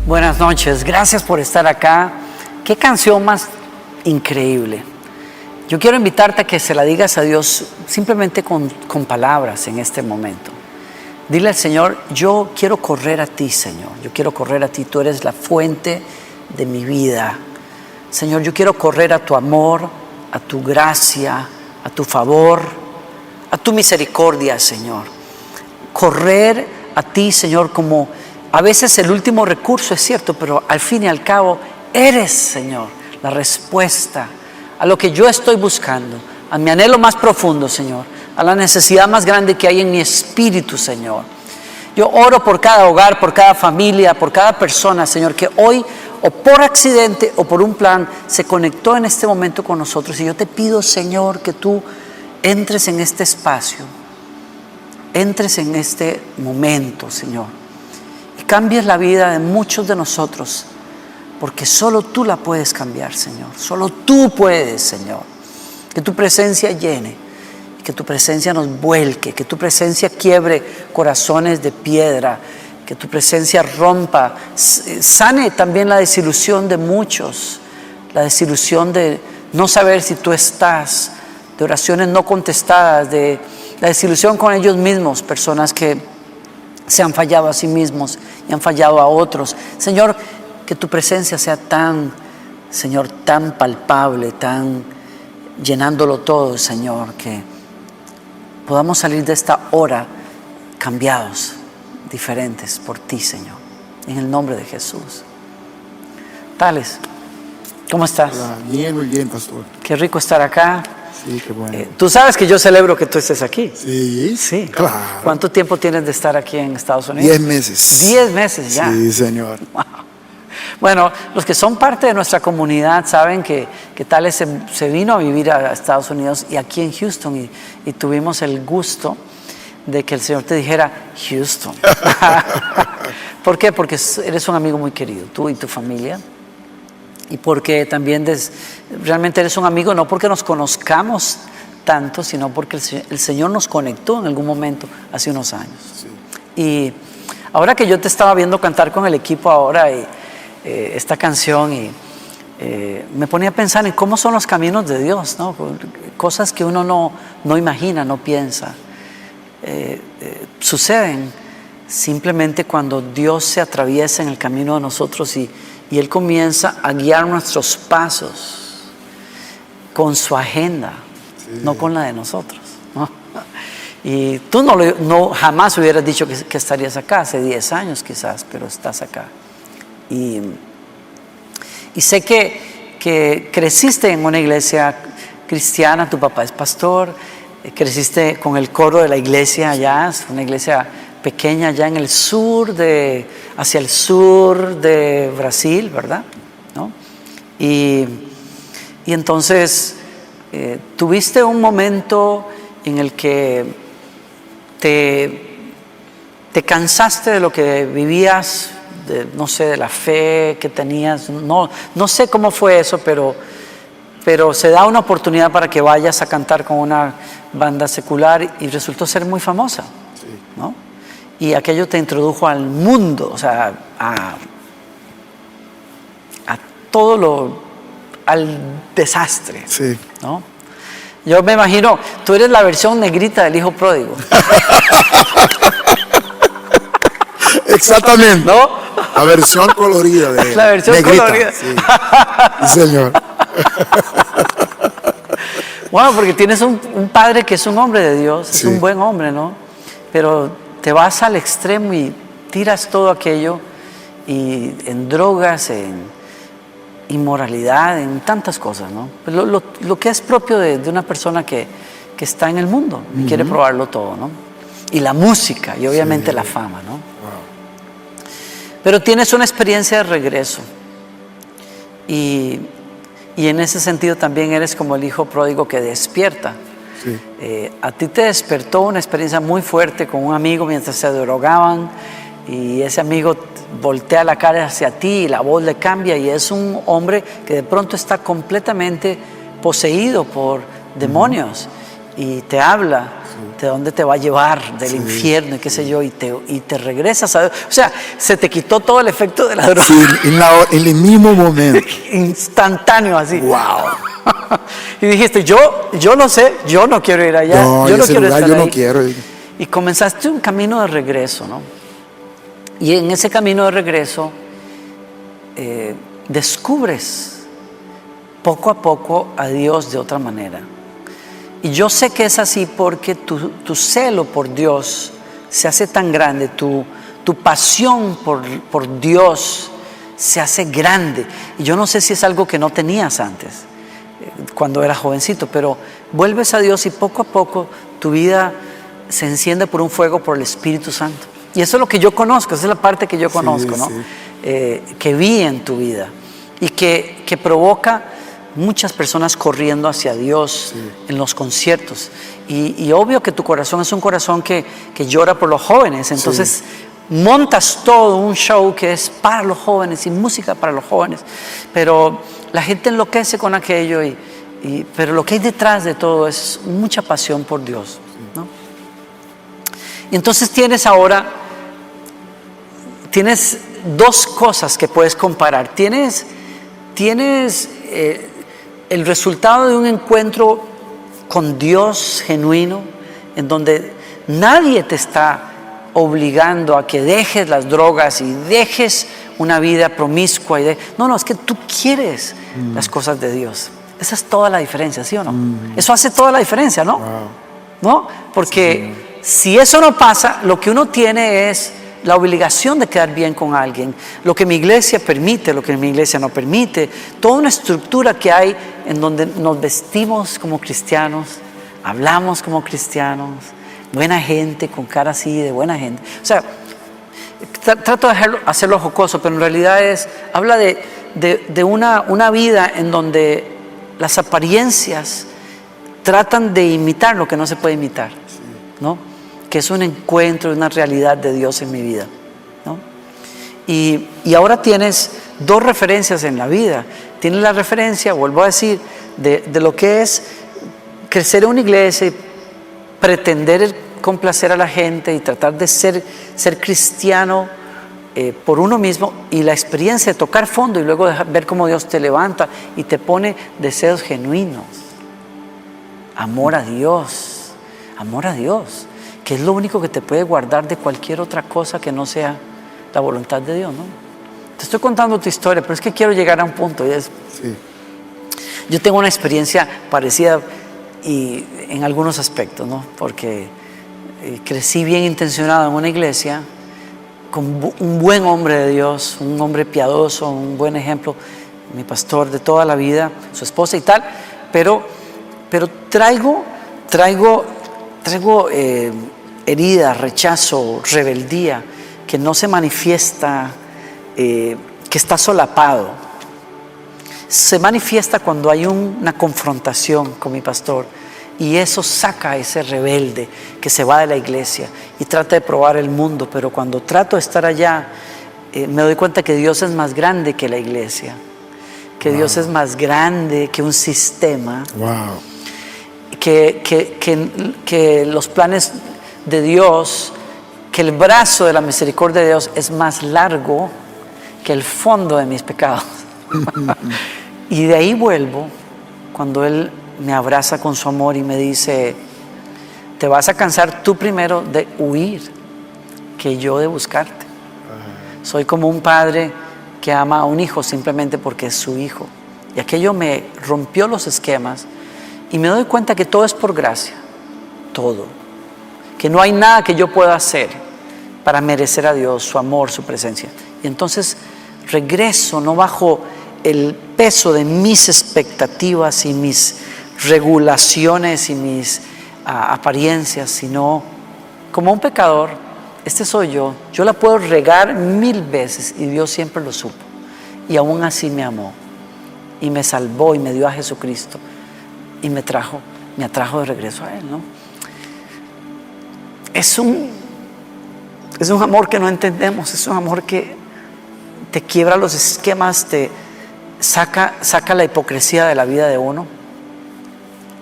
Buenas noches, gracias por estar acá. Qué canción más increíble. Yo quiero invitarte a que se la digas a Dios simplemente con palabras en este momento. Dile al Señor, yo quiero correr a ti, Señor. Yo quiero correr a ti, tú eres la fuente de mi vida. Señor, yo quiero correr a tu amor, a tu gracia, a tu favor, a tu misericordia, Señor. Correr a ti, Señor, como a veces el último recurso, es cierto, pero al fin y al cabo eres, Señor, la respuesta a lo que yo estoy buscando, a mi anhelo más profundo, Señor, a la necesidad más grande que hay en mi espíritu, Señor. Yo oro por cada hogar, por cada familia, por cada persona, Señor, que hoy o por accidente o por un plan se conectó en este momento con nosotros. Y yo te pido, Señor, que tú entres en este espacio, entres en este momento, Señor, y cambies la vida de muchos de nosotros, porque solo tú la puedes cambiar, Señor. Solo tú puedes, Señor. Que tu presencia llene, que tu presencia nos vuelque, que tu presencia quiebre corazones de piedra, que tu presencia rompa, sane también la desilusión de muchos, la desilusión de no saber si tú estás, de oraciones no contestadas, de la desilusión con ellos mismos, personas que se han fallado a sí mismos y han fallado a otros. Señor, que tu presencia sea tan, Señor, tan palpable, tan llenándolo todo, Señor, que podamos salir de esta hora cambiados, diferentes por ti, Señor, en el nombre de Jesús. Tales, ¿cómo estás? Hola, bien, muy bien, pastor. Qué rico estar acá. Sí, qué bueno. Tú sabes que yo celebro que tú estés aquí. Sí, Sí. claro. ¿Cuánto tiempo tienes de estar aquí en Estados Unidos? 10 meses. 10 meses ya. Sí, Señor. Wow. Bueno, los que son parte de nuestra comunidad saben que Tales se vino a vivir a Estados Unidos y aquí en Houston y tuvimos el gusto de que el Señor te dijera Houston. ¿Por qué? Porque eres un amigo muy querido, tú y tu familia. Y porque también realmente eres un amigo, no porque nos conozcamos tanto, sino porque el Señor nos conectó en algún momento hace unos años. Sí. Y ahora que yo te estaba viendo cantar con el equipo ahora esta canción y me ponía a pensar en cómo son los caminos de Dios, ¿no? Cosas que uno no imagina, no piensa. Suceden simplemente cuando Dios se atraviesa en el camino de nosotros y Él comienza a guiar nuestros pasos con su agenda, sí, no con la de nosotros, ¿no? Y tú jamás hubieras dicho que estarías acá, hace 10 años quizás, pero estás acá. Y sé que creciste en una iglesia cristiana, tu papá es pastor, creciste con el coro de la iglesia allá, es una iglesia pequeña allá en el sur, hacia el sur de Brasil, ¿verdad? ¿No? Y entonces tuviste un momento en el que te cansaste de lo que vivías, no sé, de la fe que tenías, no sé cómo fue eso, pero se da una oportunidad para que vayas a cantar con una banda secular y resultó ser muy famosa, sí, ¿no? Y aquello te introdujo al mundo, o sea, al desastre, sí, ¿no? Yo me imagino, tú eres la versión negrita del hijo pródigo. Exactamente, ¿no? La versión colorida de la versión negrita. colorida. Sí. Sí, Señor. Bueno, porque tienes un padre que es un hombre de Dios, sí, es un buen hombre, ¿no? Pero te vas al extremo y tiras todo aquello y en drogas, en inmoralidad, en tantas cosas, ¿no? Lo que es propio de una persona que está en el mundo y quiere probarlo todo, ¿no? Y la música y obviamente, sí, la fama, ¿no? Wow. Pero tienes una experiencia de regreso y en ese sentido también eres como el hijo pródigo que despierta. Sí. A ti te despertó una experiencia muy fuerte con un amigo mientras se drogaban y ese amigo voltea la cara hacia ti y la voz le cambia y es un hombre que de pronto está completamente poseído por demonios y te habla. Sí. de dónde te va a llevar, del infierno y qué sé yo, y te regresas a Dios. O sea, se te quitó todo el efecto de la droga. Sí, en el mismo momento. Instantáneo así. Wow. Y dijiste, yo lo sé, yo no quiero ir allá, No, yo en no ese quiero lugar estar yo ahí. no quiero. Y comenzaste un camino de regreso, ¿no? Y en ese camino de regreso descubres poco a poco a Dios de otra manera. Y yo sé que es así porque tu celo por Dios se hace tan grande, tu pasión por Dios se hace grande. Y yo no sé si es algo que no tenías antes, cuando eras jovencito, pero vuelves a Dios y poco a poco tu vida se enciende por un fuego por el Espíritu Santo. Y eso es lo que yo conozco, esa es la parte que yo conozco, ¿no? Que vi en tu vida y que provoca muchas personas corriendo hacia Dios en los conciertos. Y obvio que tu corazón es un corazón que llora por los jóvenes, entonces montas todo un show que es para los jóvenes y música para los jóvenes, pero la gente enloquece con aquello, pero lo que hay detrás de todo es mucha pasión por Dios, ¿no? Y entonces tienes dos cosas que puedes comparar. Tienes el resultado de un encuentro con Dios genuino, en donde nadie te está obligando a que dejes las drogas y dejes una vida promiscua. No, es que tú quieres las cosas de Dios. Esa es toda la diferencia, ¿sí o no? Eso hace toda la diferencia, ¿no? Wow. ¿No? Porque si eso no pasa, lo que uno tiene es la obligación de quedar bien con alguien, lo que mi iglesia permite, lo que mi iglesia no permite, toda una estructura que hay en donde nos vestimos como cristianos, hablamos como cristianos, buena gente, con cara así de buena gente. O sea, trato de hacerlo jocoso, pero en realidad habla de una vida en donde las apariencias tratan de imitar lo que no se puede imitar, ¿no? Que es un encuentro, una realidad de Dios en mi vida, ¿no? Y ahora tienes dos referencias en la vida. Tienes la referencia, vuelvo a decir, de lo que es crecer en una iglesia y pretender complacer a la gente y tratar de ser cristiano por uno mismo, y la experiencia de tocar fondo y luego ver cómo Dios te levanta y te pone deseos genuinos, amor a Dios, que es lo único que te puede guardar de cualquier otra cosa que no sea la voluntad de Dios, ¿no? Te estoy contando tu historia, pero es que quiero llegar a un punto, y es, yo tengo una experiencia parecida y en algunos aspectos, ¿no? Porque crecí bien intencionado en una iglesia con un buen hombre de Dios, un hombre piadoso, un buen ejemplo, mi pastor de toda la vida, su esposa y tal, pero traigo herida, rechazo, rebeldía, que no se manifiesta, que está solapado. Se manifiesta cuando hay una confrontación con mi pastor, y eso saca a ese rebelde que se va de la iglesia y trata de probar el mundo, pero cuando trato de estar allá, me doy cuenta que Dios es más grande que la iglesia, que Dios es más grande que un sistema. Que los planes de Dios, que el brazo de la misericordia de Dios es más largo que el fondo de mis pecados. Y de ahí vuelvo cuando Él me abraza con su amor y me dice: te vas a cansar tú primero de huir que yo de buscarte. Soy como un padre que ama a un hijo simplemente porque es su hijo. Y aquello me rompió los esquemas. Y me doy cuenta que todo es por gracia, todo. Que no hay nada que yo pueda hacer para merecer a Dios, su amor, su presencia. Y entonces regreso, no bajo el peso de mis expectativas y mis regulaciones y mis apariencias, sino como un pecador. Este soy yo la puedo regar 1000 veces y Dios siempre lo supo. Y aún así me amó y me salvó y me dio a Jesucristo. Y me atrajo de regreso a Él, ¿no? Es un amor que no entendemos, es un amor que te quiebra los esquemas, te saca la hipocresía de la vida de uno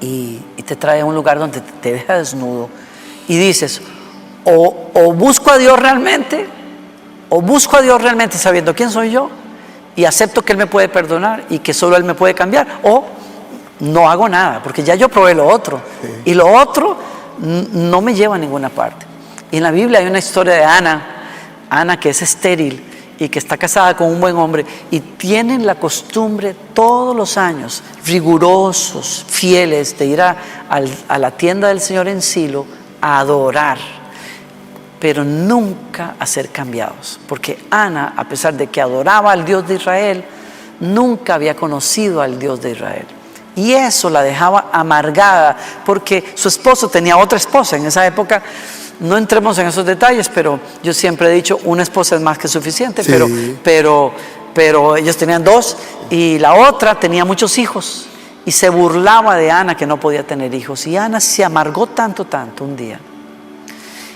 y te trae a un lugar donde te deja desnudo y dices, o busco a Dios realmente, o busco a Dios realmente sabiendo quién soy yo y acepto que Él me puede perdonar y que solo Él me puede cambiar, o no hago nada, porque ya yo probé lo otro, y lo otro no me lleva a ninguna parte. Y en la Biblia hay una historia de Ana que es estéril y que está casada con un buen hombre, y tienen la costumbre todos los años, rigurosos, fieles, de ir a la tienda del Señor en Silo a adorar, pero nunca a ser cambiados, porque Ana, a pesar de que adoraba al Dios de Israel, nunca había conocido al Dios de Israel, y eso la dejaba amargada, porque su esposo tenía otra esposa en esa época. No entremos en esos detalles, pero yo siempre he dicho, una esposa es más que suficiente, sí. pero ellos tenían dos, y la otra tenía muchos hijos, y se burlaba de Ana que no podía tener hijos, y Ana se amargó tanto un día,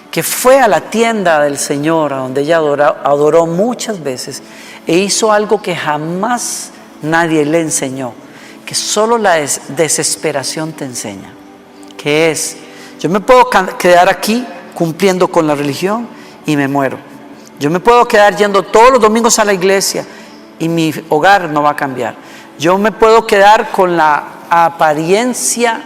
que fue a la tienda del Señor, a donde ella adoró muchas veces, e hizo algo que jamás nadie le enseñó, que solo la desesperación te enseña, que es, yo me puedo quedar aquí cumpliendo con la religión y me muero. Yo me puedo quedar yendo todos los domingos a la iglesia y mi hogar no va a cambiar. Yo me puedo quedar con la apariencia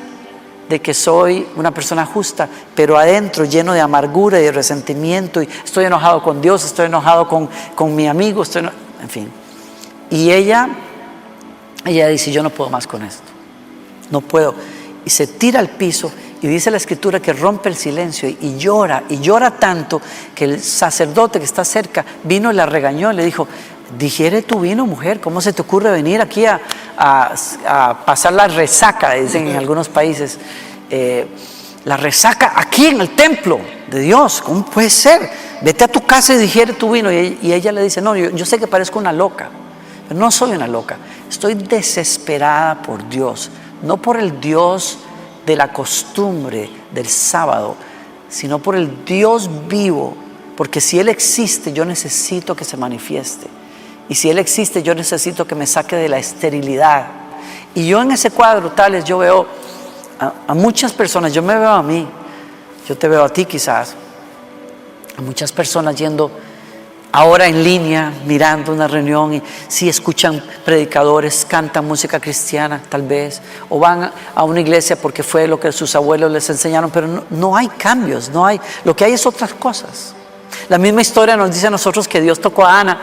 de que soy una persona justa, pero adentro lleno de amargura y de resentimiento, y estoy enojado con Dios, estoy enojado con mi amigo, en fin. Y ella dice, yo no puedo más con esto, no puedo, y se tira al piso. Y dice la Escritura que rompe el silencio y llora tanto que el sacerdote que está cerca vino y la regañó y le dijo, digiere tu vino, mujer, ¿cómo se te ocurre venir aquí a pasar la resaca? Dicen en algunos países, la resaca aquí en el templo de Dios, ¿cómo puede ser? Vete a tu casa y digiere tu vino. Y ella le dice, no, yo sé que parezco una loca, pero no soy una loca, estoy desesperada por Dios, no por el Dios de la costumbre del sábado, sino por el Dios vivo, porque si Él existe, yo necesito que se manifieste, y si Él existe, yo necesito que me saque de la esterilidad. Y yo en ese cuadro tales, yo veo a muchas personas, yo me veo a mí, yo te veo a ti quizás, a muchas personas yendo ahora en línea, mirando una reunión, y sí escuchan predicadores, cantan música cristiana tal vez, o van a una iglesia porque fue lo que sus abuelos les enseñaron, pero no hay cambios, lo que hay es otras cosas. La misma historia nos dice a nosotros que Dios tocó a Ana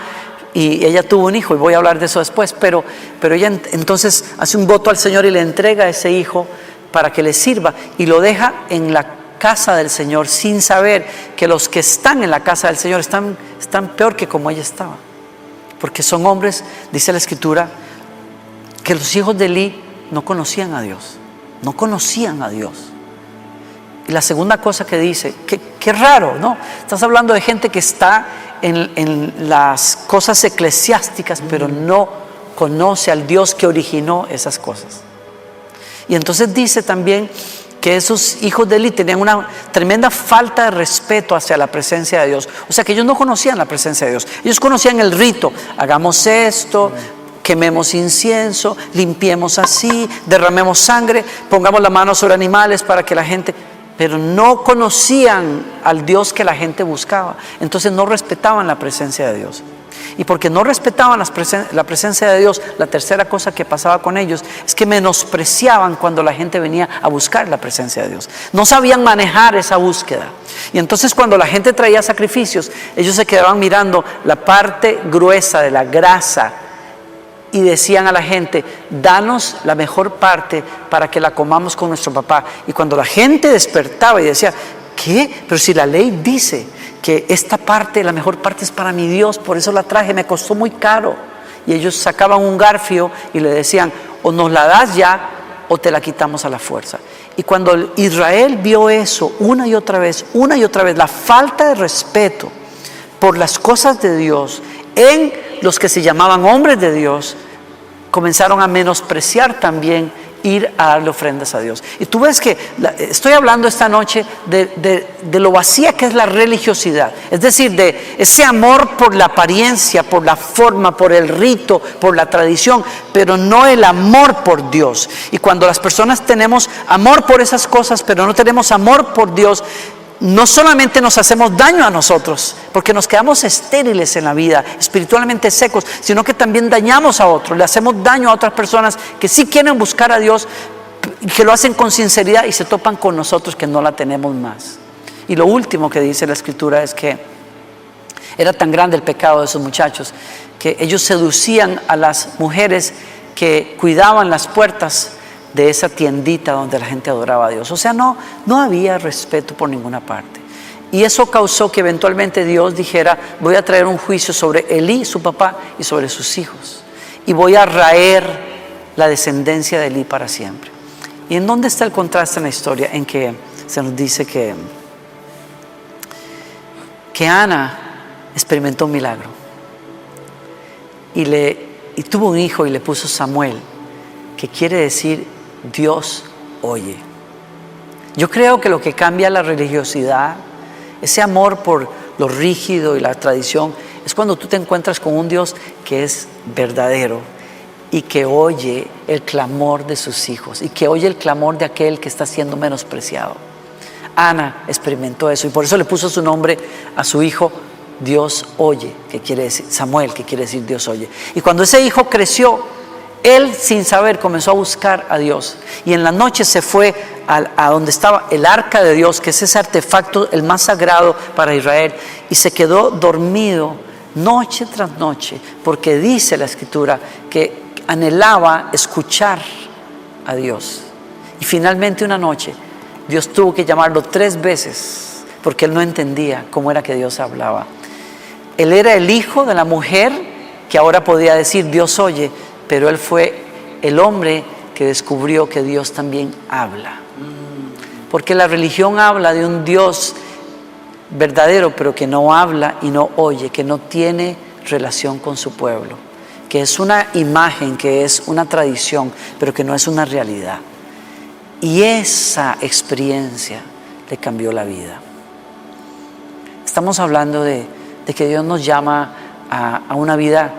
y ella tuvo un hijo, y voy a hablar de eso después, pero ella entonces hace un voto al Señor y le entrega a ese hijo para que le sirva, y lo deja en la casa del Señor sin saber que los que están en la casa del Señor están peor que como ella estaba, porque son hombres, dice la Escritura, que los hijos de Elí no conocían a Dios. Y la segunda cosa que dice, qué raro, ¿no? Estás hablando de gente que está en las cosas eclesiásticas, pero no conoce al Dios que originó esas cosas. Y entonces dice también que esos hijos de Elí tenían una tremenda falta de respeto hacia la presencia de Dios. O sea que ellos no conocían la presencia de Dios. Ellos conocían el rito, hagamos esto, quememos incienso, limpiemos así, derramemos sangre, pongamos la mano sobre animales para que la gente... Pero no conocían al Dios que la gente buscaba. Entonces no respetaban la presencia de Dios. Y porque no respetaban la presencia de Dios, la tercera cosa que pasaba con ellos es que menospreciaban cuando la gente venía a buscar la presencia de Dios. No sabían manejar esa búsqueda. Y entonces cuando la gente traía sacrificios, ellos se quedaban mirando la parte gruesa de la grasa y decían a la gente, danos la mejor parte para que la comamos con nuestro papá. Y cuando la gente despertaba y decía, ¿qué? Pero si la ley dice que esta parte, la mejor parte es para mi Dios, por eso la traje, me costó muy caro. Y ellos sacaban un garfio y le decían, o nos la das ya o te la quitamos a la fuerza. Y cuando Israel vio eso una y otra vez, la falta de respeto por las cosas de Dios en los que se llamaban hombres de Dios, comenzaron a menospreciar también ir a darle ofrendas a Dios. Y tú ves que estoy hablando esta noche de lo vacía que es la religiosidad, es decir, de ese amor por la apariencia, por la forma, por el rito, por la tradición, pero no el amor por Dios. Y cuando las personas tenemos amor por esas cosas, pero no tenemos amor por Dios, no solamente nos hacemos daño a nosotros, porque nos quedamos estériles en la vida, espiritualmente secos, sino que también dañamos a otros, le hacemos daño a otras personas que sí quieren buscar a Dios, que lo hacen con sinceridad y se topan con nosotros que no la tenemos más. Y lo último que dice la Escritura es que era tan grande el pecado de esos muchachos que ellos seducían a las mujeres que cuidaban las puertas de esa tiendita donde la gente adoraba a Dios. O sea, no había respeto por ninguna parte. Y eso causó que eventualmente Dios dijera: voy a traer un juicio sobre Elí, su papá, y sobre sus hijos. Y voy a raer la descendencia de Elí para siempre. ¿Y en dónde está el contraste en la historia? En que se nos dice que Ana experimentó un milagro. Y tuvo un hijo y le puso Samuel, que quiere decir Dios oye. Yo creo que lo que cambia la religiosidad, ese amor por lo rígido y la tradición, es cuando tú te encuentras con un Dios que es verdadero y que oye el clamor de sus hijos y que oye el clamor de aquel que está siendo menospreciado. Ana experimentó eso y por eso le puso su nombre a su hijo Dios oye, que quiere decir Samuel, que quiere decir Dios oye. Y cuando ese hijo creció, él sin saber comenzó a buscar a Dios y en la noche se fue a donde estaba el arca de Dios, que es ese artefacto el más sagrado para Israel, y se quedó dormido noche tras noche, porque dice la Escritura que anhelaba escuchar a Dios. Y finalmente una noche Dios tuvo que llamarlo 3 veces porque él no entendía cómo era que Dios hablaba. Él era el hijo de la mujer que ahora podía decir Dios oye, pero él fue el hombre que descubrió que Dios también habla. Porque la religión habla de un Dios verdadero, pero que no habla y no oye, que no tiene relación con su pueblo, que es una imagen, que es una tradición, pero que no es una realidad. Y esa experiencia le cambió la vida. Estamos hablando de que Dios nos llama a una vida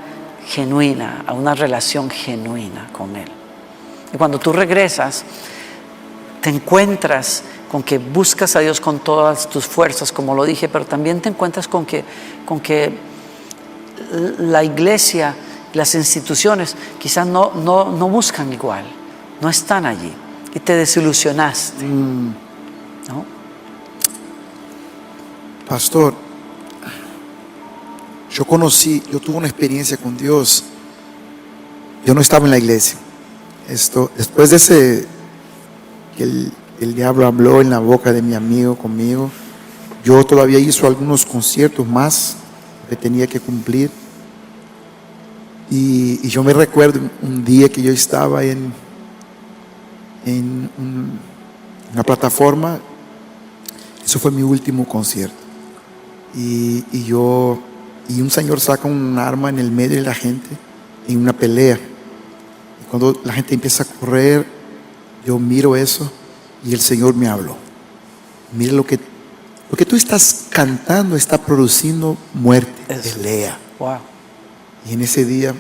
genuina, a una relación genuina con Él. Y cuando tú regresas, te encuentras con que buscas a Dios con todas tus fuerzas, como lo dije, pero también te encuentras con que la iglesia, las instituciones quizás no buscan igual, no están allí y te desilusionaste, ¿no? Pastor, yo tuve una experiencia con Dios. Yo no estaba en la iglesia. Después de que el diablo habló en la boca de mi amigo conmigo, yo todavía hice algunos conciertos más que tenía que cumplir. Y yo me recuerdo un día que yo estaba en una plataforma. Eso fue mi último concierto. Y un señor saca un arma en el medio de la gente en una pelea. Y cuando la gente empieza a correr, yo miro eso y el Señor me habló. Mira lo que tú estás cantando está produciendo muerte. Pelea. Wow. Y en ese día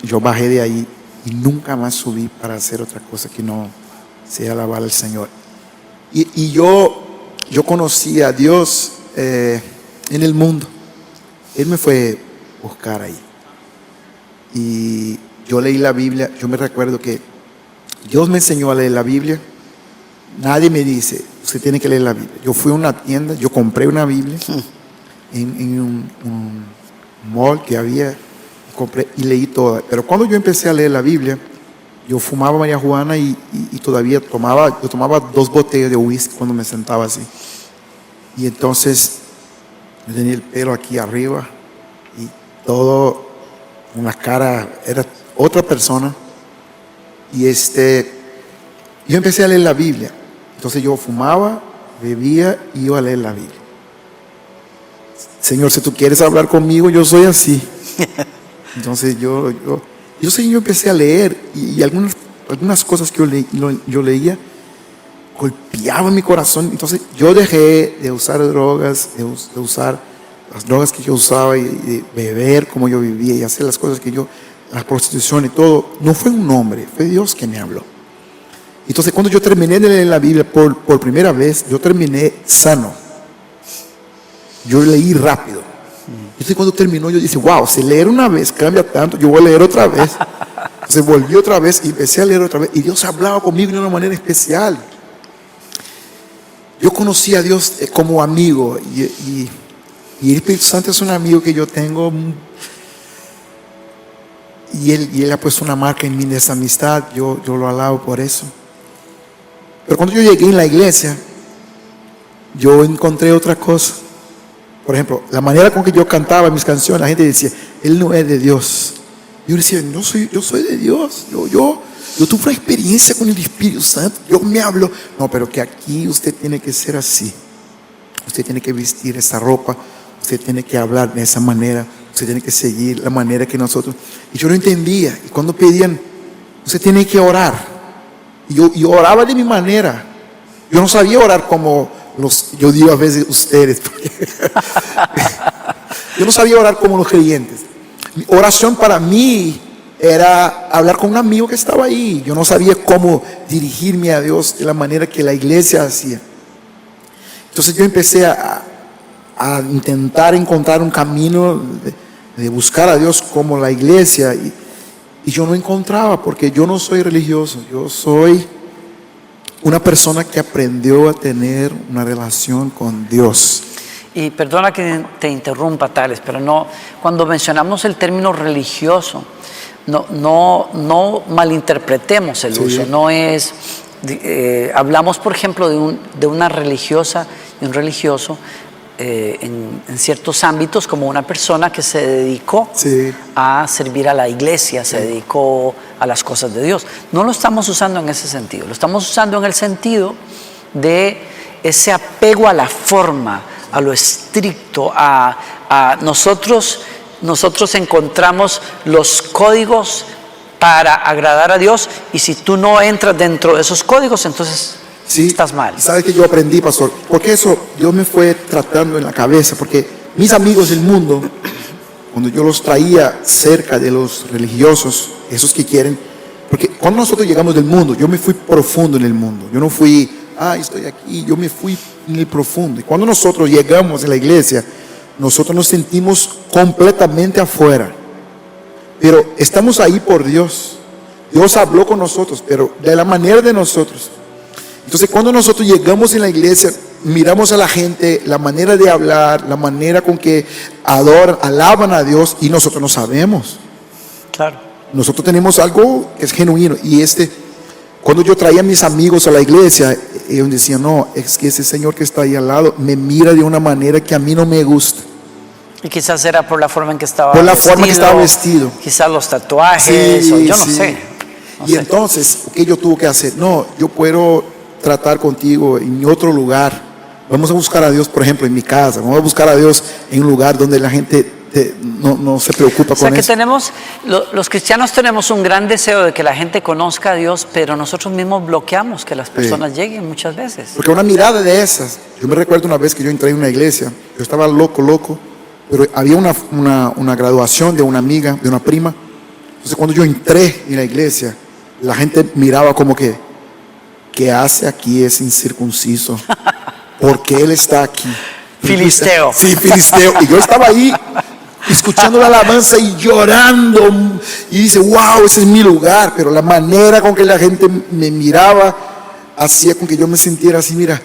yo bajé de ahí y nunca más subí para hacer otra cosa que no sea alabar al Señor. Y yo conocí a Dios en el mundo. Él me fue a buscar ahí. Y yo leí la Biblia. Yo me recuerdo que Dios me enseñó a leer la Biblia. Nadie me dice, usted tiene que leer la Biblia. Yo fui a una tienda, yo compré una Biblia en un mall que había, compré y leí toda. Pero cuando yo empecé a leer la Biblia, yo fumaba María Juana y todavía yo tomaba 2 botellas de whisky cuando me sentaba así. Y entonces yo tenía el pelo aquí arriba y todo, una cara, era otra persona. Y yo empecé a leer la Biblia. Entonces yo fumaba, bebía y iba a leer la Biblia. Señor, si tú quieres hablar conmigo, yo soy así. Entonces yo empecé a leer y algunas cosas que yo leía golpeaban mi corazón. Entonces yo dejé de usar drogas, de usar las drogas que yo usaba y de beber como yo vivía y hacer las cosas la prostitución y todo. No fue un hombre, fue Dios que me habló. Entonces cuando yo terminé de leer la Biblia por primera vez, yo terminé sano. yo leí rápido. Entonces cuando terminó yo dije, wow, si leer una vez cambia tanto, yo voy a leer otra vez. Entonces volví otra vez y empecé a leer otra vez. Y Dios hablaba conmigo de una manera especial. Yo conocí a Dios como amigo. Y el Espíritu Santo es un amigo que yo tengo. Y él ha puesto una marca en mí de esa amistad. Yo lo alabo por eso. Pero cuando yo llegué en la iglesia, yo encontré otra cosa. Por ejemplo, la manera con que yo cantaba mis canciones, la gente decía, él no es de Dios. Yo decía, yo soy de Dios. Yo tuve una experiencia con el Espíritu Santo. Yo me hablo. No, pero que aquí usted tiene que ser así. Usted tiene que vestir esa ropa. Usted tiene que hablar de esa manera. Usted tiene que seguir la manera que nosotros. Y yo no entendía. Y cuando pedían, usted tiene que orar. Y yo oraba de mi manera. Yo no sabía orar como yo digo a veces ustedes. Yo no sabía orar como los creyentes. Mi oración para mí era hablar con un amigo que estaba ahí. Yo no sabía cómo dirigirme a Dios de la manera que la iglesia hacía. Entonces yo empecé a intentar encontrar un camino de buscar a Dios como la iglesia. Y yo no encontraba, porque yo no soy religioso. Yo soy una persona que aprendió a tener una relación con Dios. Y perdona que te interrumpa, Tales, pero no, cuando mencionamos el término religioso, no malinterpretemos el uso. No es, hablamos, por ejemplo, de una religiosa y un religioso en ciertos ámbitos, como una persona que se dedicó a servir a la iglesia, se dedicó a las cosas de Dios. No lo estamos usando en ese sentido, lo estamos usando en el sentido de ese apego a la forma, a lo estricto, a nosotros encontramos los códigos para agradar a Dios, y si tú no entras dentro de esos códigos, entonces estás mal. ¿Sabes qué yo aprendí, pastor? Porque eso Dios me fue tratando en la cabeza, porque mis amigos del mundo, cuando yo los traía cerca de los religiosos, esos que quieren, porque cuando nosotros llegamos del mundo, yo me fui profundo en el mundo, yo no fui, estoy aquí, yo me fui en el profundo. Y cuando nosotros llegamos a la iglesia, nosotros nos sentimos completamente afuera, pero estamos ahí por Dios. Dios habló con nosotros, pero de la manera de nosotros. Entonces cuando nosotros llegamos en la iglesia, miramos a la gente, la manera de hablar, la manera con que adoran, alaban a Dios, y nosotros no sabemos. Claro. Nosotros tenemos algo que es genuino. Y cuando yo traía a mis amigos a la iglesia, ellos decían, no, es que ese señor que está ahí al lado me mira de una manera que a mí no me gusta. Y quizás era por la forma en que estaba vestido. Por la vestido, forma que estaba vestido. Quizás los tatuajes, o yo no sé. Y entonces, ¿qué yo tuve que hacer? No, yo puedo tratar contigo en otro lugar. Vamos a buscar a Dios, por ejemplo, en mi casa. Vamos a buscar a Dios en un lugar donde la gente no se preocupa con eso. Los cristianos tenemos un gran deseo de que la gente conozca a Dios, pero nosotros mismos bloqueamos que las personas lleguen muchas veces. Porque una mirada de esas, yo me recuerdo una vez que yo entré en una iglesia, yo estaba loco, pero había una graduación de una amiga, de una prima. Entonces cuando yo entré en la iglesia, la gente miraba como que, ¿qué hace aquí ese incircunciso? ¿Por qué él está aquí? Filisteo. Sí, filisteo. Y yo estaba ahí escuchando la alabanza y llorando, y dice, wow, ese es mi lugar. Pero la manera con que la gente me miraba hacía con que yo me sintiera así, mira,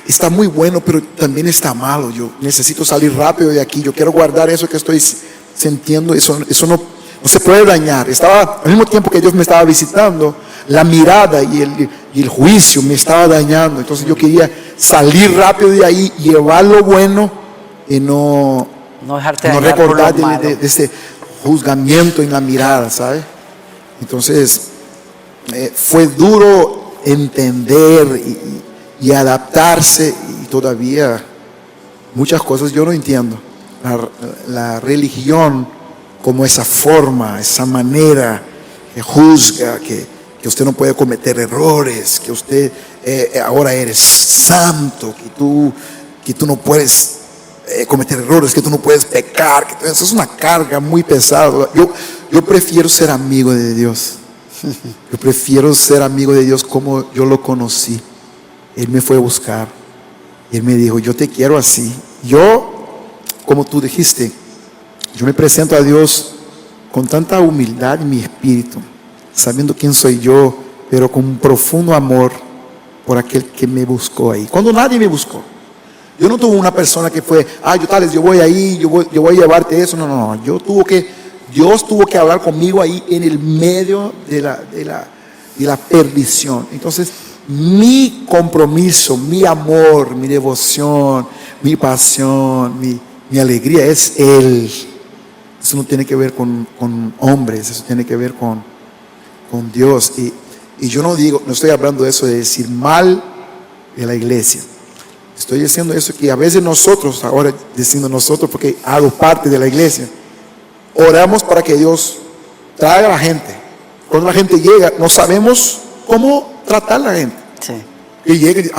está muy bueno, pero también está malo. Yo necesito salir rápido de aquí. Yo quiero guardar eso que estoy sintiendo. Eso no se puede dañar. Estaba, al mismo tiempo que Dios me estaba visitando, la mirada y el juicio me estaba dañando. Entonces yo quería salir rápido de ahí, llevar lo bueno y no recordar de ese juzgamiento en la mirada, ¿sabes? Entonces fue duro entender y adaptarse, y todavía muchas cosas yo no entiendo. La religión como esa forma, esa manera que juzga, que usted no puede cometer errores, que usted ahora eres santo, que tú no puedes cometer errores, que tú no puedes pecar, eso es una carga muy pesada. Yo prefiero ser amigo de Dios. Yo prefiero ser amigo de Dios como yo lo conocí. Él me fue a buscar Y Él me dijo, yo te quiero así. Yo, como tú dijiste, yo me presento a Dios con tanta humildad en mi espíritu, sabiendo quién soy yo, pero con un profundo amor por aquel que me buscó ahí. Cuando nadie me buscó. Yo no tuve una persona que fue, yo voy ahí, yo voy a llevarte eso. No, no, no. Dios tuvo que hablar conmigo ahí en el medio de la perdición. Entonces, mi compromiso, mi amor, mi devoción, mi pasión, mi alegría es Él. Eso no tiene que ver con hombres, eso tiene que ver con Dios. Y yo no estoy hablando de eso de decir mal de la iglesia. Estoy diciendo eso que a veces nosotros, ahora diciendo nosotros porque hago parte de la iglesia, oramos para que Dios traiga a la gente. Cuando la gente llega, no sabemos cómo tratar a la gente. Sí. Y llega y dice,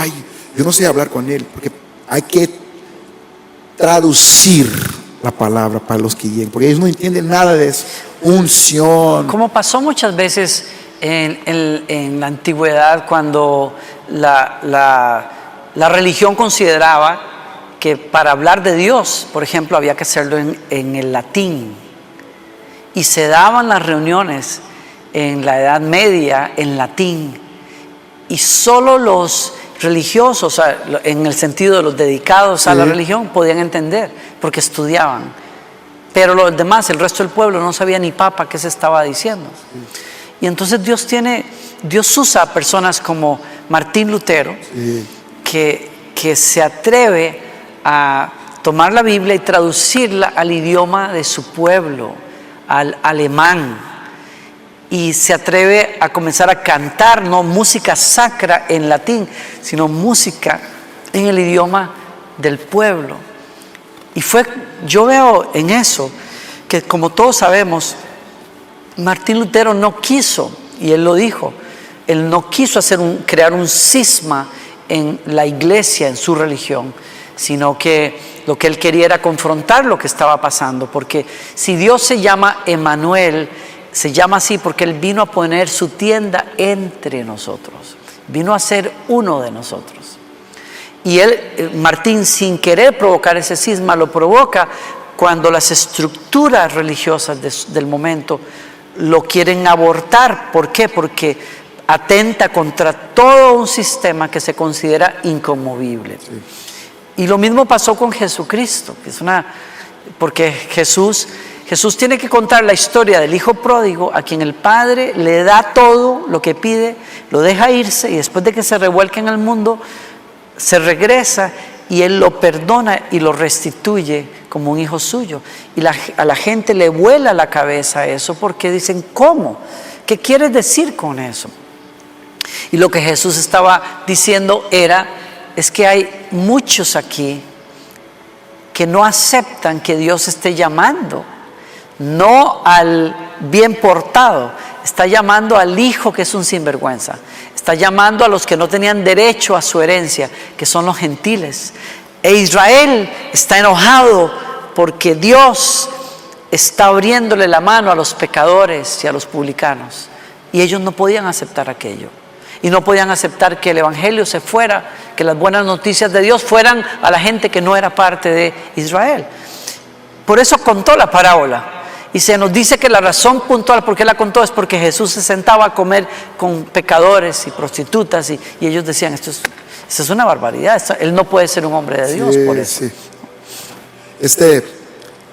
yo no sé hablar con él, porque hay que traducir la palabra para los que llegan, porque ellos no entienden nada de eso. Unción. Como pasó muchas veces en la antigüedad, cuando la religión consideraba que para hablar de Dios, por ejemplo, había que hacerlo en el latín. Y se daban las reuniones en la Edad Media en latín. Y solo los religiosos, o sea, en el sentido de los dedicados a la religión, podían entender, porque estudiaban. Pero los demás, el resto del pueblo, no sabía ni papa qué se estaba diciendo. Y entonces Dios usa a personas como Martín Lutero, que se atreve a tomar la Biblia y traducirla al idioma de su pueblo, al alemán, y se atreve a comenzar a cantar no música sacra en latín, sino música en el idioma del pueblo. Y yo veo en eso que, como todos sabemos, Martín Lutero no quiso, y él lo dijo, él no quiso crear un cisma en la iglesia, en su religión, sino que lo que él quería era confrontar lo que estaba pasando, porque si Dios se llama Emmanuel, se llama así porque Él vino a poner su tienda entre nosotros, vino a ser uno de nosotros. Y Martín, sin querer provocar ese cisma, lo provoca cuando las estructuras religiosas del momento lo quieren abortar. ¿Por qué? Porque atenta contra todo un sistema que se considera inconmovible. Sí. Y lo mismo pasó con Jesucristo, porque Jesús tiene que contar la historia del hijo pródigo, a quien el padre le da todo lo que pide, lo deja irse, y después de que se revuelca en el mundo, se regresa y él lo perdona y lo restituye como un hijo suyo. Y a la gente le vuela la cabeza eso, porque dicen, ¿cómo? ¿Qué quieres decir con eso? Y lo que Jesús estaba diciendo es que hay muchos aquí que no aceptan que Dios esté llamando, no al bien portado, está llamando al hijo que es un sinvergüenza, está llamando a los que no tenían derecho a su herencia, que son los gentiles. E Israel está enojado porque Dios está abriéndole la mano a los pecadores y a los publicanos, y ellos no podían aceptar aquello. Y no podían aceptar que el evangelio se fuera, que las buenas noticias de Dios fueran a la gente que no era parte de Israel. Por eso contó la parábola. Y se nos dice que la razón puntual por qué la contó es porque Jesús se sentaba a comer con pecadores y prostitutas, y ellos decían, esto es una barbaridad, él no puede ser un hombre de Dios por eso. Sí.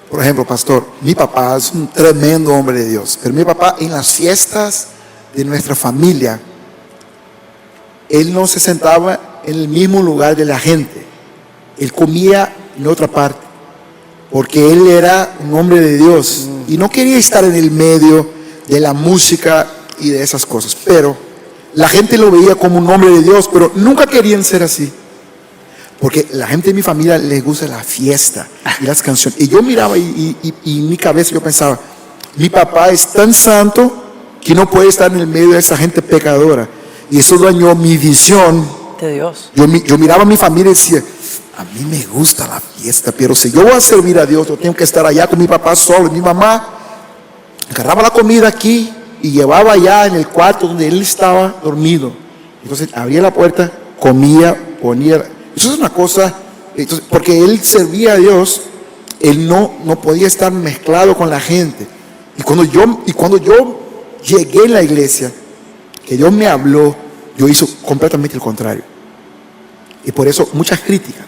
Por ejemplo, pastor, mi papá es un tremendo hombre de Dios, pero mi papá en las fiestas de nuestra familia, él no se sentaba en el mismo lugar de la gente, él comía en otra parte, porque él era un hombre de Dios y no quería estar en el medio de la música y de esas cosas, pero la gente lo veía como un hombre de Dios, pero nunca querían ser así, porque la gente de mi familia les gusta la fiesta y las canciones. Y yo miraba y en mi cabeza yo pensaba, mi papá es tan santo que no puede estar en el medio de esa gente pecadora. Y eso dañó mi visión de Dios. Yo miraba a mi familia y decía, a mí me gusta la fiesta, pero si yo voy a servir a Dios, yo tengo que estar allá con mi papá solo. Y mi mamá agarraba la comida aquí y llevaba allá en el cuarto donde él estaba dormido. Entonces abría la puerta, comía, ponía Eso es una cosa, entonces, porque él servía a Dios, él no podía estar mezclado con la gente. Y cuando yo llegué a la iglesia, que Dios me habló, yo hice completamente el contrario. Y por eso muchas críticas.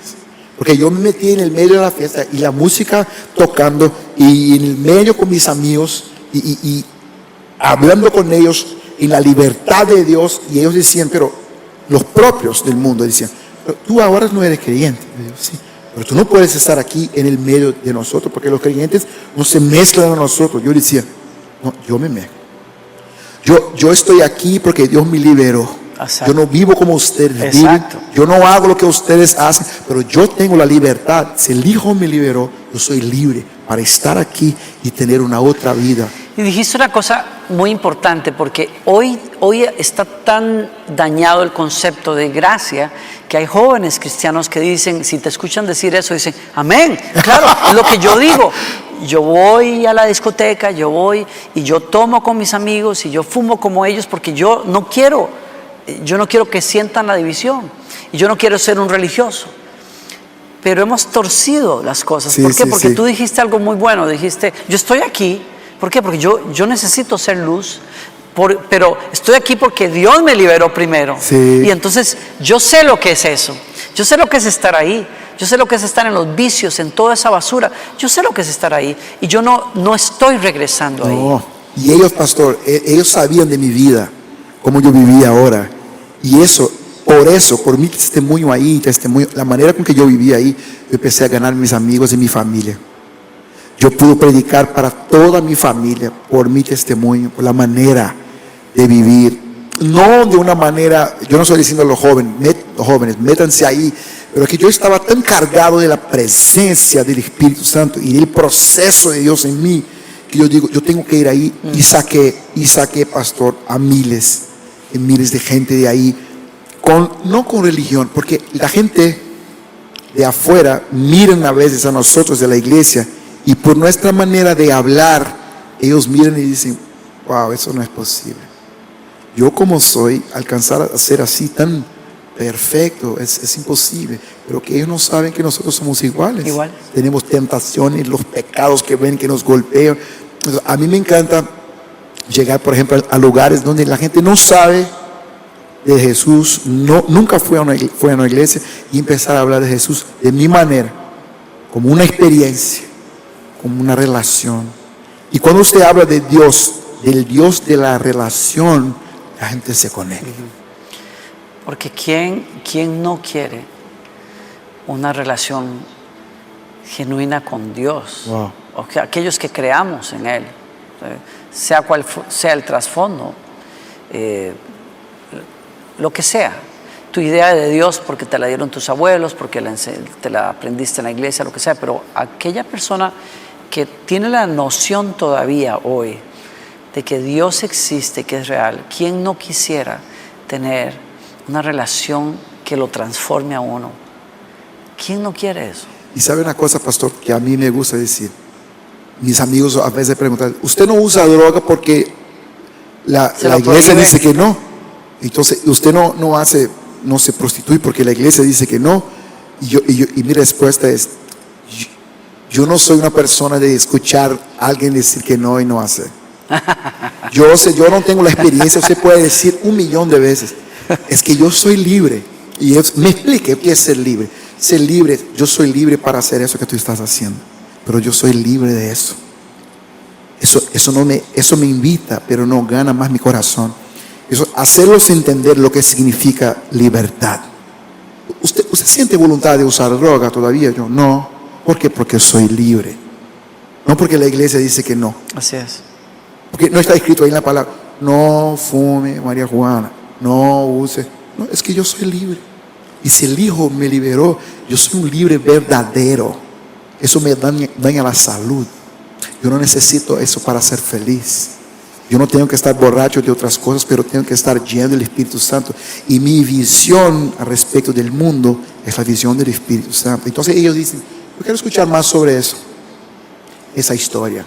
Porque yo me metí en el medio de la fiesta y la música tocando y en el medio con mis amigos y hablando con ellos en la libertad de Dios. Y ellos decían, pero los propios del mundo decían, pero tú ahora no eres creyente. Y yo, sí, pero tú no puedes estar aquí en el medio de nosotros porque los creyentes no se mezclan a nosotros. Yo decía, no, yo me mezclo. Yo estoy aquí porque Dios me liberó. Exacto. Yo no vivo como ustedes Exacto. viven. Yo no hago lo que ustedes hacen, pero yo tengo la libertad. Si el Hijo me liberó, yo soy libre para estar aquí y tener una otra vida. Y dijiste una cosa muy importante, porque hoy está tan dañado el concepto de gracia que hay jóvenes cristianos que dicen, si te escuchan decir eso, dicen, amén, claro, es lo que yo digo. Yo voy a la discoteca, yo voy y yo tomo con mis amigos y yo fumo como ellos porque yo no quiero que sientan la división y yo no quiero ser un religioso. Pero hemos torcido las cosas. Sí, ¿Por qué? sí, Porque sí. tú dijiste algo muy bueno, dijiste, yo estoy aquí. ¿Por qué? Porque yo necesito ser luz, pero estoy aquí porque Dios me liberó primero. Sí. Y entonces yo sé lo que es eso. Yo sé lo que es estar ahí. Yo sé lo que es estar en los vicios, en toda esa basura. Yo sé lo que es estar ahí. Y yo no estoy regresando ahí. No. Y ellos, pastor, ellos sabían de mi vida, cómo yo vivía ahora. Y por mi testimonio ahí, la manera con que yo vivía ahí, yo empecé a ganar mis amigos y mi familia. Yo pude predicar para toda mi familia por mi testimonio, por la manera de vivir. No de una manera, yo no estoy diciendo a los jóvenes, métanse ahí, pero que yo estaba tan cargado de la presencia del Espíritu Santo y del proceso de Dios en mí, que yo digo, yo tengo que ir ahí y saqué, pastor, a miles y miles de gente de ahí, no con religión, porque la gente de afuera miran a veces a nosotros de la iglesia y por nuestra manera de hablar, ellos miran y dicen, wow, eso no es posible. Yo como soy, alcanzar a ser así tan perfecto, es imposible. Pero que ellos no saben que nosotros somos iguales. Igual. Tenemos tentaciones, los pecados que ven, que nos golpean. Entonces, a mí me encanta llegar, por ejemplo, a lugares donde la gente no sabe de Jesús, nunca fue a una iglesia, y empezar a hablar de Jesús de mi manera, como una experiencia, como una relación. Y cuando usted habla de Dios, del Dios de la relación, la gente se conecta. Porque ¿quién no quiere una relación genuina con Dios? Wow. O que aquellos que creamos en Él, sea cual sea el trasfondo, lo que sea, tu idea de Dios porque te la dieron tus abuelos, porque te la aprendiste en la iglesia, lo que sea, pero aquella persona que tiene la noción todavía hoy de que Dios existe, que es real, ¿quién no quisiera tener una relación que lo transforme a uno? ¿Quién no quiere eso? Y sabe una cosa, pastor, que a mí me gusta decir. Mis amigos a veces preguntan, ¿usted no usa droga porque la iglesia dice que no? Entonces, usted no se prostituye porque la iglesia dice que no. Y mi respuesta es, yo no soy una persona de escuchar a alguien decir que no y no hacer. Yo no tengo la experiencia, usted puede decir 1,000,000 de veces. Es que yo soy libre. Y me explique qué es ser libre. Ser libre, yo soy libre para hacer eso que tú estás haciendo. Pero yo soy libre de eso. Eso me invita, pero no gana más mi corazón. Hacerlos entender lo que significa libertad. ¿Usted siente voluntad de usar droga todavía? Yo no. ¿Por qué? Porque soy libre. No porque la iglesia dice que no. Así es. Porque no está escrito ahí en la palabra, no fume María Juana, no use. No, es que yo soy libre. Y si el Hijo me liberó, yo soy un libre verdadero. Eso me daña la salud. Yo no necesito eso para ser feliz. Yo no tengo que estar borracho de otras cosas, pero tengo que estar lleno del Espíritu Santo. Y mi visión al respecto del mundo es la visión del Espíritu Santo. Entonces ellos dicen, yo quiero escuchar más sobre eso, esa historia.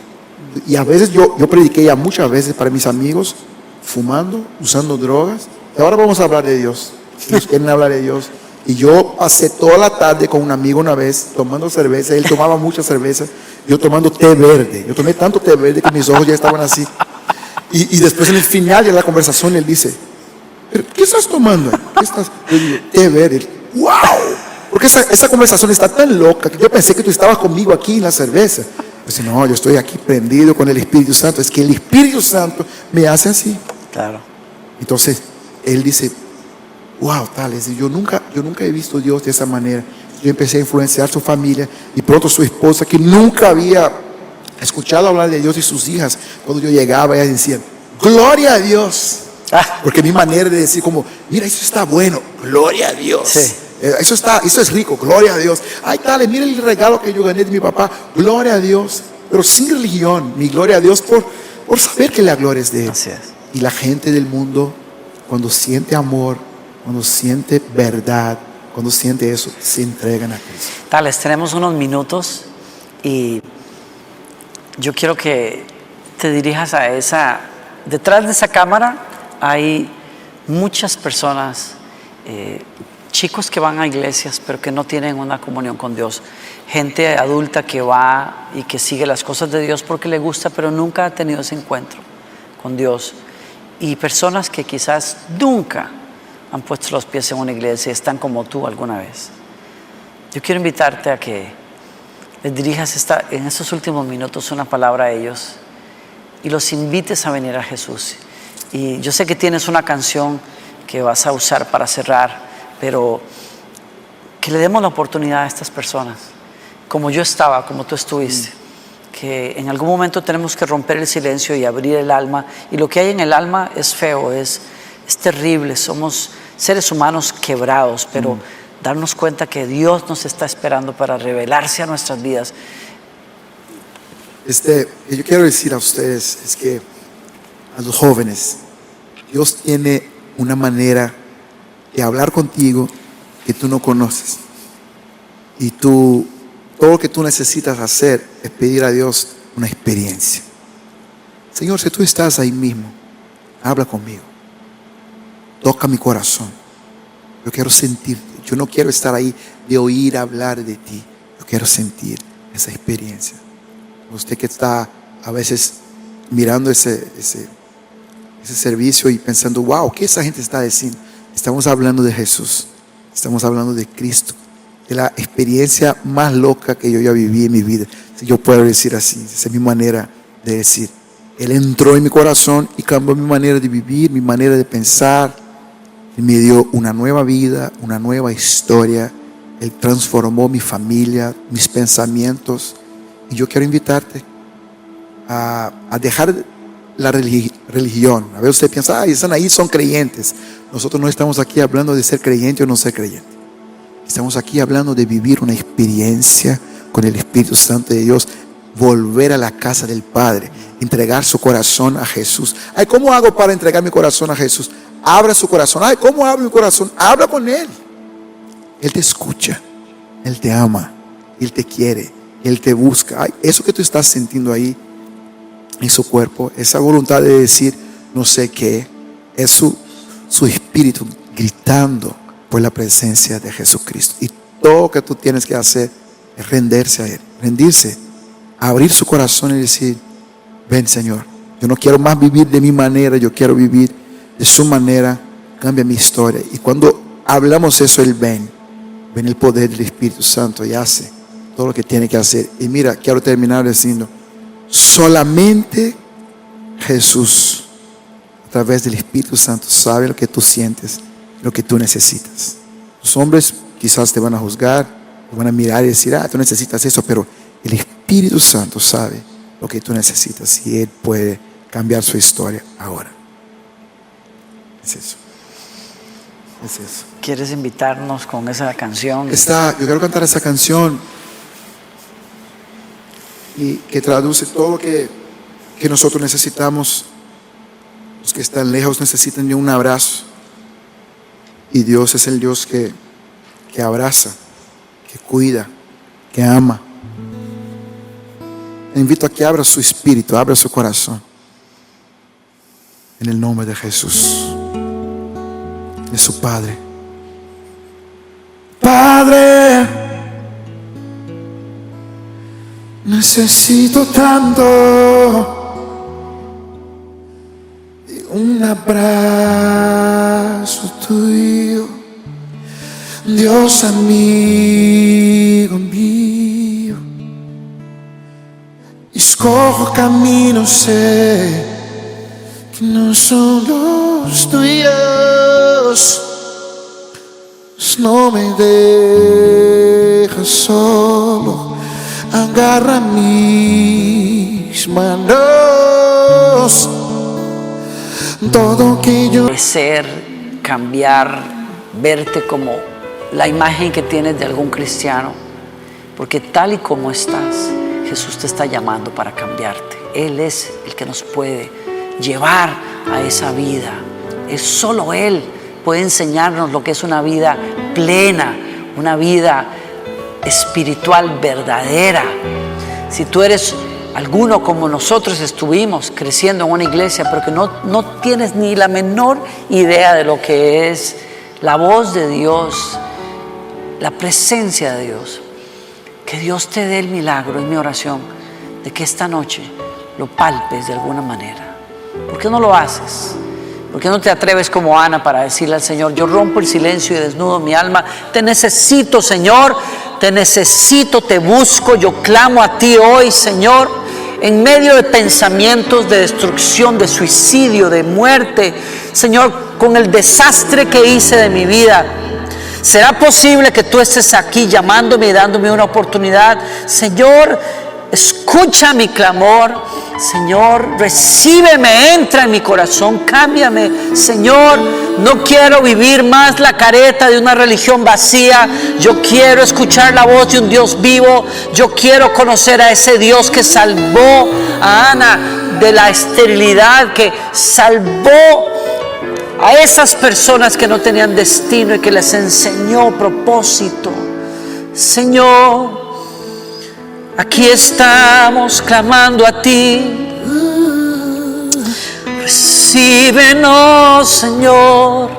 Y a veces yo prediqué ya muchas veces para mis amigos, fumando, usando drogas. Y ahora vamos a habbar de Dios. Si ellos quieren hablar de Dios, Y yo pasé toda la tarde con un amigo una vez tomando cerveza. Él tomaba mucha cerveza, yo tomando té verde. Yo tomé tanto té verde que mis ojos ya estaban así. Y después en el final de la conversación él dice, ¿pero qué estás tomando? ¿Qué estás? Yo digo, té verde. ¡Wow! Porque esa conversación está tan loca que yo pensé que tú estabas conmigo aquí en la cerveza. Yo decía, no, yo estoy aquí prendido con el Espíritu Santo. Es que el Espíritu Santo me hace así. Claro. Entonces él dice, wow, tal. Yo nunca he visto a Dios de esa manera. Yo empecé a influenciar su familia y pronto su esposa, que nunca había escuchado hablar de Dios, y sus hijas, cuando yo llegaba, ellas decían, gloria a Dios. Porque mi manera de decir como, mira, eso está bueno, gloria a Dios. Sí. Eso es rico, gloria a Dios. Ay, dale, mira el regalo que yo gané de mi papá, gloria a Dios. Pero sin religión, mi gloria a Dios por saber que la gloria es de Él. Así es. Y la gente del mundo, cuando siente amor, cuando siente verdad, cuando siente eso, se entregan a Cristo. Tales, tenemos unos minutos y yo quiero que te dirijas a esa. Detrás de esa cámara hay muchas personas, chicos que van a iglesias pero que no tienen una comunión con Dios, gente adulta que va y que sigue las cosas de Dios porque le gusta pero nunca ha tenido ese encuentro con Dios, y personas que quizás nunca han puesto los pies en una iglesia y están como tú alguna vez. Yo quiero invitarte a que les dirijas en estos últimos minutos una palabra a ellos y los invites a venir a Jesús. Y yo sé que tienes una canción que vas a usar para cerrar, pero que le demos la oportunidad a estas personas, como yo estaba, como tú estuviste, que en algún momento tenemos que romper el silencio y abrir el alma, y lo que hay en el alma es feo, es terrible, somos seres humanos quebrados, pero darnos cuenta que Dios nos está esperando para revelarse a nuestras vidas. Yo quiero decir a ustedes es que a los jóvenes, Dios tiene una manera de hablar contigo que tú no conoces. Y todo lo que tú necesitas hacer es pedir a Dios una experiencia. Señor, si tú estás ahí mismo, habla conmigo. Toca mi corazón. Yo quiero sentirte. Yo no quiero estar ahí de oír hablar de ti. Yo quiero sentir esa experiencia. Usted que está a veces mirando ese servicio y pensando, wow, ¿qué esa gente está diciendo? Estamos hablando de Jesús. Estamos hablando de Cristo. De la experiencia más loca que yo ya viví en mi vida. Si yo puedo decir así, esa es mi manera de decir. Él entró en mi corazón y cambió mi manera de vivir, mi manera de pensar. Él me dio una nueva vida, una nueva historia. Él transformó mi familia, mis pensamientos. Y yo quiero invitarte a dejar la religión. A veces usted piensa, están ahí, son creyentes. Nosotros no estamos aquí hablando de ser creyente o no ser creyente. Estamos aquí hablando de vivir una experiencia con el Espíritu Santo de Dios, volver a la casa del Padre, entregar su corazón a Jesús. Ay, ¿cómo hago para entregar mi corazón a Jesús? Abra su corazón. Ay, ¿cómo abro mi corazón? Habla con Él. Él te escucha, Él te ama, Él te quiere, Él te busca. Ay, eso que tú estás sintiendo ahí en su cuerpo, esa voluntad de decir no sé qué, es su espíritu gritando por la presencia de Jesucristo. Y todo lo que tú tienes que hacer es rendirse a Él, rendirse, abrir su corazón y decir, ven Señor, yo no quiero más vivir de mi manera, yo quiero vivir de su manera, cambia mi historia. Y cuando hablamos eso, Él ven el poder del Espíritu Santo y hace todo lo que tiene que hacer. Y mira, quiero terminar diciendo, solamente Jesús, a través del Espíritu Santo, sabe lo que tú sientes, lo que tú necesitas. Los hombres quizás te van a juzgar, te van a mirar y decir, tú necesitas eso, pero el Espíritu Santo sabe lo que tú necesitas y Él puede cambiar su historia ahora. Es eso. Es eso. ¿Quieres invitarnos con esa canción? Yo quiero cantar esa canción y que traduce todo lo que nosotros necesitamos. Los que están lejos necesitan de un abrazo. Y Dios es el Dios que abraza, que cuida, que ama. Le invito a que abra su espíritu, abra su corazón. En el nombre de Jesús, de su Padre. Padre, necesito tanto de un abrazo tuyo, Dios amigo mío. Escojo caminos, sé que no son los tuyos. No me dejes solo, agarra mis manos. Todo que yo Crecer, cambiar, verte como la imagen que tienes de algún cristiano, porque tal y como estás, Jesús te está llamando para cambiarte. Él es el que nos puede llevar a esa vida. Es solo Él puede enseñarnos lo que es una vida plena, una vida espiritual verdadera. Si tú eres alguno como nosotros estuvimos creciendo en una iglesia, pero que no tienes ni la menor idea de lo que es la voz de Dios, la presencia de Dios, que Dios te dé el milagro, es mi oración, de que esta noche lo palpes de alguna manera. ¿Por qué no lo haces? ¿Por qué no te atreves como Ana para decirle al Señor: yo rompo el silencio y desnudo mi alma, te necesito, Señor, te necesito, te busco, yo clamo a ti hoy, Señor, en medio de pensamientos de destrucción, de suicidio, de muerte, Señor, con el desastre que hice de mi vida? ¿Será posible que tú estés aquí llamándome y dándome una oportunidad? Señor, escucha mi clamor. Señor, recíbeme, entra en mi corazón, cámbiame. Señor, no quiero vivir más la careta de una religión vacía. Yo quiero escuchar la voz de un Dios vivo. Yo quiero conocer a ese Dios que salvó a Ana de la esterilidad, que salvó a esas personas que no tenían destino y que les enseñó propósito. Señor, aquí estamos clamando a ti. Recíbenos, Señor.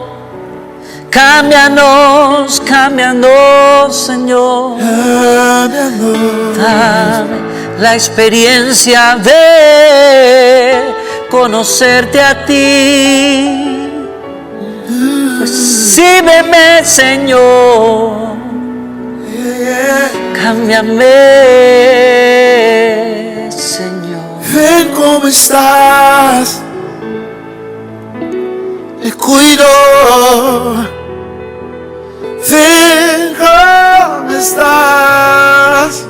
Cámbianos, cámbianos, Señor. Dame la experiencia de conocerte a ti. Recíbeme, Señor. Cámbiame, Señor. ven como estás, te cuido. Ven como estás,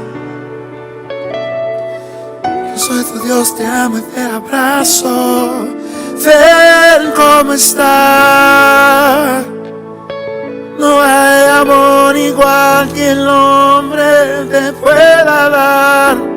yo soy tu Dios, te amo y te abrazo. Ven como estás, no hay amor igual que el hombre te pueda dar.